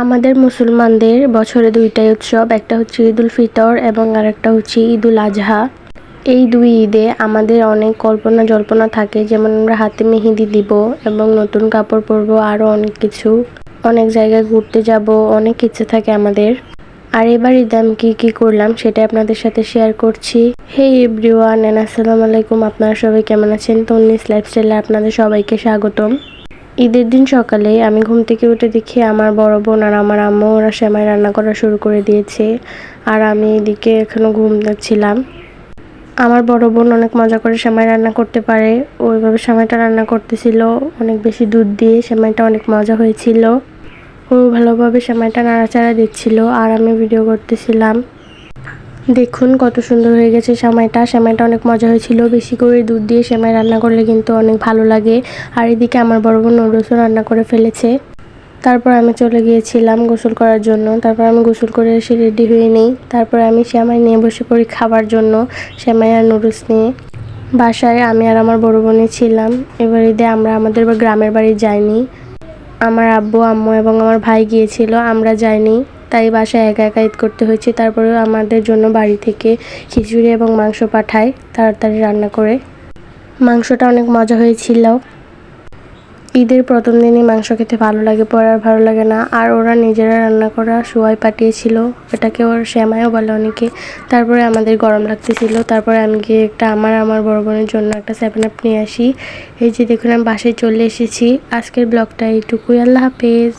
আমাদের মুসলমানদের বছরে দুইটাই উৎসব, একটা হচ্ছে ঈদুল ফিতর এবং আরেকটা হচ্ছে ঈদুল আজহা। এই দুই ঈদে আমাদের অনেক কল্পনা জল্পনা থাকে, যেমন আমরা হাতে মেহেদি দিব এবং নতুন কাপড় পরবো, আরও অনেক কিছু, অনেক জায়গায় ঘুরতে যাব, অনেক ইচ্ছে থাকে আমাদের। আর এবার ঈদে আমি কী করলাম সেটা আপনাদের সাথে শেয়ার করছি। হে এভরিওয়ান এন্ড আসসালামু আলাইকুম, আপনারা সবাই কেমন আছেন? তন্নিস লাইফস্টাইলে আপনাদের সবাইকে স্বাগতম। ঈদের দিন সকালে আমি ঘুম থেকে উঠে দেখি আমার বড় বোন আর আমার আম্মু ওরা সেমাই রান্না করা শুরু করে দিয়েছে, আর আমি এদিকে এখনো ঘুম যাচ্ছিলাম। আমার বড় বোন অনেক মজা করে সেমাই রান্না করতে পারে, ওইভাবে সেমাইটা রান্না করতেছিল অনেক বেশি দুধ দিয়ে। সেমাইটা অনেক মজা হয়েছিল। ও ভালোভাবে সেমাইটা নাড়াচাড়া দিচ্ছিল আর আমি ভিডিও করতেছিলাম। দেখুন কত সুন্দর হয়ে গেছে সেমাইটা। সেমাইটা অনেক মজা হয়েছিল। বেশি করে দুধ দিয়ে সেমাই রান্না করলে কিন্তু অনেক ভালো লাগে। আর এদিকে আমার বড় বোন নুডলসও রান্না করে ফেলেছে। তারপর আমি চলে গিয়েছিলাম গোসল করার জন্য। তারপর আমি গোসল করে এসে রেডি হয়ে নিই। তারপর আমি সেমাই নিয়ে বসে পড়ি খাবার জন্য, সেমাই আর নুডলস নিয়ে। বাসায় আমি আর আমার বড় বোনই ছিলাম। এবার ঈদে আমরা আমাদের গ্রামের বাড়ি যাইনি। আমার আব্বু আম্মু এবং আমার ভাই গিয়েছিল, আমরা যাইনি, তাই বাসায় একা একা ঈদ করতে হয়েছে। তারপরেও আমাদের জন্য বাড়ি থেকে খিচুড়ি এবং মাংস পাঠায় তাড়াতাড়ি রান্না করে। মাংসটা অনেক মজা হয়েছিল। ঈদের প্রথম দিনই মাংস খেতে ভালো লাগে, পরে আর ভালো লাগে না। আর ওরা নিজেরা রান্না করা সোয়াই পাঠিয়েছিল, এটাকে ওর সেমাইও বলে অনেকে। তারপরে আমাদের গরম লাগতেছিল, তারপরে আমি গিয়ে আমার বড় বোনের জন্য একটা 7 আপ নিয়ে আসি। এই যে দেখুন আমি বাসায় চলে এসেছি। আজকের ব্লগটা এইটুকুই। আল্লাহ হাফেজ।